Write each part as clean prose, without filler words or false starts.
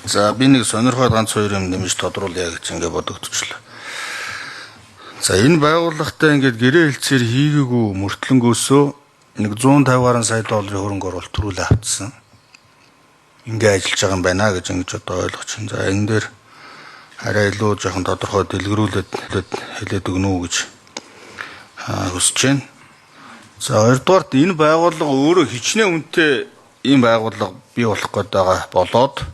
За би нэг сонирхоод ганц хоёр юм нэмж тодруулъя гэж ингээд бодогдчихлоо. За энэ байгууллагатай ингээд гэрээ хэлцээр хийгээгүй мөртлөнгөөсөө нэг 150 гаруй сая долларын хөрөнгө оруулалт төрүүлээ авчихсан. Ингээд ажиллаж байгаа юм байна гэж ингэж одоо ойлгож байна. За энэ дээр арай илүү жоохон тодорхой дэлгэрүүлээд хэлээд өгнө үү гэж хүсэж байна. За хоёрдугаарт энэ байгууллага өөрөө хичнээн үнэтэй ийм байгууллага бий болох гээд байгаа болоод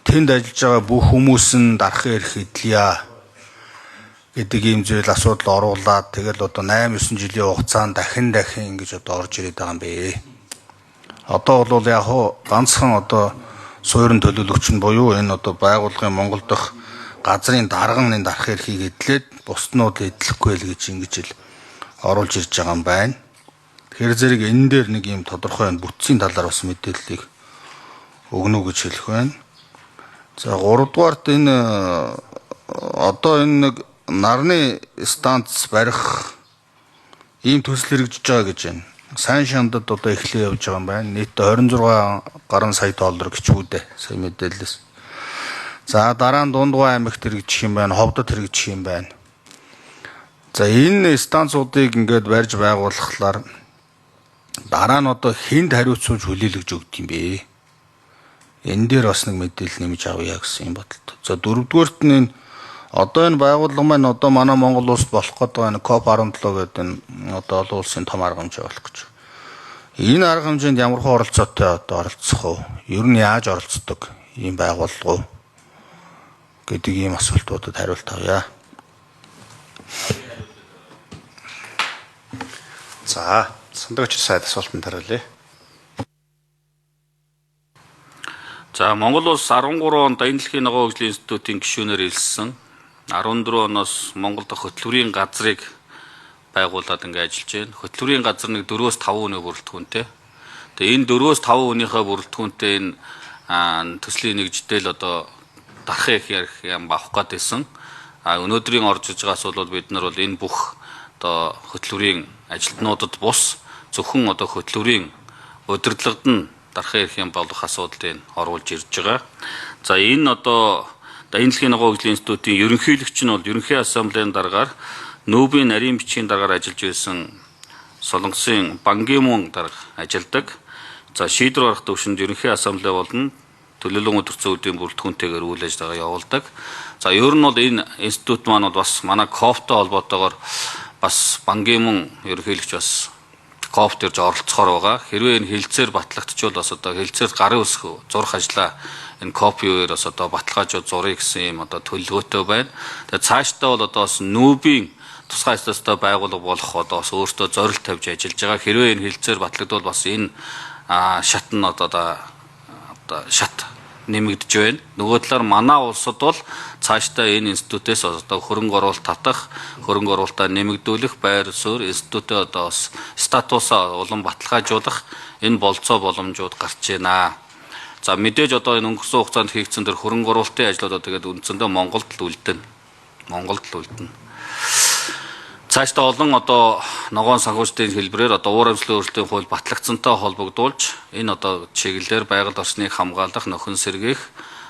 тэнд ажиллаж байгаа бүх хүмүүс нь дарахын эрх эдлэе гэдэг ийм зүйл асуудал оруулаад тэгэл одоо 8-9 жилийн хугацаанд дахин ингэж одоо орж ирээд байгаа юм бэ. Одоо бол яг хоо ганцхан одоо суурин төлөөлөгч нь буюу энэ одоо байгууллагын Монгол дахь газрын дарганы дарахын эрхийг эдлээд бусднууд эдлэхгүй л гэж ингэж л оруулж ирж байгаа юм байна. Тэгэхээр зэрэг энэ дээр нэг ийм тодорхой бүтцийн талаар бас мэдээллийг өгнө үү гэж хэлэх байна. За 3 дугаарт энэ одоо энэ нэг нарны станц барих ийм төсөл хэрэгжиж байгаа гэж байна. Сайн шандад одоо эхлээ явж байгаа юм байна. Нийтдээ 26 гаруй сая доллар гिचгүүдээ сая мэдээлэлээс. За дараа нь Дундгой аймагт хэрэгжих юм байна, Ховдод хэрэгжих юм байна. За энэ станцуудыг ингээд барьж байгуулахлаар дараа нь одоо хэнд хариуцуулж хүлээлгэж өгдөг юм бэ? Энэ дээр бас нэг мэдээлэл нэмж авъя гэсэн юм бодолтой. За дөрөвдүгээрт нь одоо энэ байгууллага маань одоо манай Монгол улсад болох гэдэг нь COP17 гэдэг энэ одоо олон улсын том арга хэмжээ болох гэж. Энэ арга хэмжээнд ямар хөө оролцоотой одоо оролцох вэ? Ер нь яаж оролцдог ийм байгууллага вэ гэдэг ийм асуултуудад хариулт авъя. За, сандагч сайд асуултанд хариулъя. За, Монгол улс 13 онд энэ дэлхийн ногоо хөгжлийн институтын гишүүнээр элссэн. 14 оноос Монгол дахь хөтөлбөрийн газрыг байгуулад ингээд ажиллаж байна. Хөтөлбөрийн газар нэг 4-5 хүний бүрэлдэхүүнтэй. Тэгээ энэ 4-5 хүнийхээ бүрэлдэхүүнтэй энэ төслийн нэгждэл одоо дарахын эрх юм авах гэдээсэн. Өнөөдрийн орж иж байгаас бол бид нар бол энэ бүх одоо хөтөлбөрийн ажилтнуудад бус зөвхөн одоо хөтөлбөрийн удирдлагад нь дарахын эрх юм болох асуудлыг оруулж ирж байгаа. За энэ одоо энэ дэлхийн ногоо хөгжлийн институтын ерөнхийлөгч нь бол ерөнхий ассамблеийн дараагаар нүүбийн нарийн бичгийн дараагаар ажиллаж байсан Солонгосын Бангимун дарга ажилладаг. За шийдвэр гаргах төвшөнд ерөнхий ассамбле болон төлөөлөн өдөрцөн үеийн бүрэлдэхүүнтэйгээр үйл ажиллагаа явуулдаг. За ер нь бол энэ институт маань бол бас манай COP-той холбоотойгоор бас Бангимун ерөнхийлөгч бас COP-т ирж оролцохоор байгаа. Хэрвээ энэ хилцээр батлагдчихвол бас одоо хилцээр гарын үсэх зурх ажлаа энэ COP-ээр бас одоо баталгаажууд зуръя гэсэн юм одоо төлөвлөгөөтэй байна. Тэгээ цаашдаа бол одоо бас нүүбийн тусгай статустай байгууллага болох одоо бас өөртөө зорилт тавьж ажиллаж байгаа. Хэрвээ энэ хилцээр батлагдвал бас энэ шат нь одоо шат нэмэгдэж байна. Нөгөө талаар манай улсад бол цаашдаа энэ институтээс одоо хөрөнгө оруулалт татах, хөрөнгө оруулалтаа нэмэгдүүлэх, байр суурь институтын одоо статусаа улам баталгаажуулах энэ болцоо боломжууд гарч байна. За мэдээж одоо энэ өнгөрсөн хугацаанд хийгдсэн тэр хөрөнгө оруулалтын ажлуудаа тэгээд үндсэндээ Монголд л үлдэнэ. Цаашдаа олон одоо ногоон санхүүжилтийн хэлбэрээр одоо уур амьсгалын өөрчлөлтийн хууль батлагдсантай холбогдуулж энэ одоо чиглэлээр байгаль орчныг хамгаалах, нөхөн сэргээх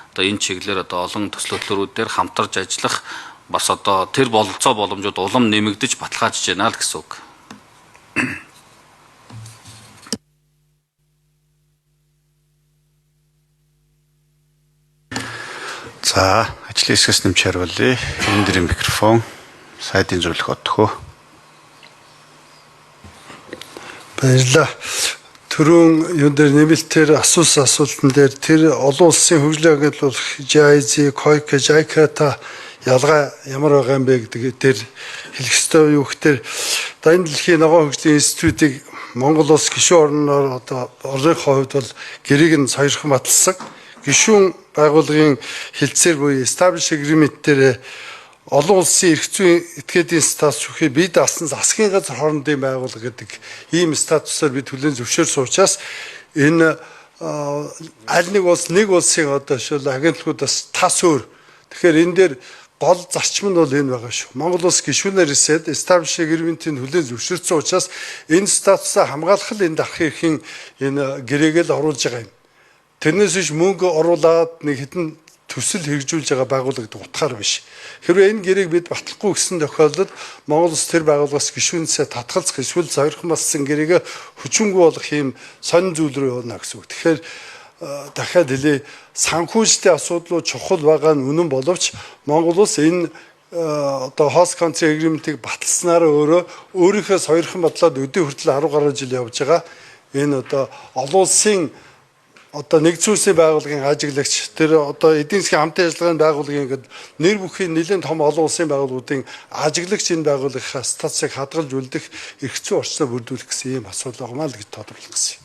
одоо энэ чиглэлээр одоо олон төсөл хөтөлбөрүүдээр хамтарч ажиллах бас одоо тэр бололцоо боломжууд улам нэмэгдэж баталгаажж байна л гэсэн үг. За, ажлын хэсгээс нэмж хариулъя. Энэ дэрийн микрофон сайдын зөвлөх отхоо. Баярлалаа. Түрүүн юун дээр нэмэлтээр асуултан дээр тэр олон улсын хөгжлийн агентлаг JIZ, COICA, JICA-та ялгаа ямар байгаа юм бэ гэдэг дээр хэлэх ёстой юу гэхээр энэ дэлхийн ногоон хөгжлийн институтыг Монгол улс гишүүн орноор одоо орныхоо хувьд бол гэрийг нь сойрхон баталсан. Гишүүн байгууллагын хилцээр буюу establish agreement дээр олон улсын эрх зүйн этгээдийн статус бүхий бие даасан засгийн газар хоорондын байгууллага гэдэг ийм статусаар бид хүлээн зөвшөөрсөн учраас энэ аль нэг улсын одоо шил агентлагуудаас тас өөр. Тэгэхээр энэ дээр гол зарчим нь бол энэ байгаа шүү. Монгол улс гишүүнээр ирсээд establish agreement-ийн хүлээн зөвшөөрсөн учраас энэ статусаа хамгаалах л энэ дарахын эрхийн энэ гэрээгээл оруулж байгаа юм. тэрнээс иш мөнгө оруулаад нэг хэдэн төсөл хэрэгжүүлж байгаа байгууллагад утгаар биш. Хэрвээ энэ гэрээг бид батлахгүй гэсэн тохиолдолд Монгол Улс тэр байгууллагаас гишүүнсээ татгалзах эсвэл зорих болсон гэрээг хүчингүй болох юм сонин зүйл рүү явна гэсэн үг. Тэгэхээр дахиад хэлээ, санхүүжтэй асуудлууд чухал байгаа нь үнэн боловч Монгол Улс энэ одоо host country agreement-ийг баталснараа өөрийнхөө сойрхон бодлоод өдөө хүртэл 10 гаруй жил явж байгаа. Энэ одоо олон улсын одоо нэгдсэн улсын байгууллагын ажиглагч тэр одоо эдийн засгийн хамтын ажиллагааны байгууллагын ингээд нэр бүхийн нэлээд том олон улсын байгууллагуудын ажиглагч энэ байгууллагын статусыг хадгалж үлдэх эрх зүйн орчноо бүрдүүлэх гэсэн ийм асуудал байгаа маа л гэж тодорхойлох гэсэн.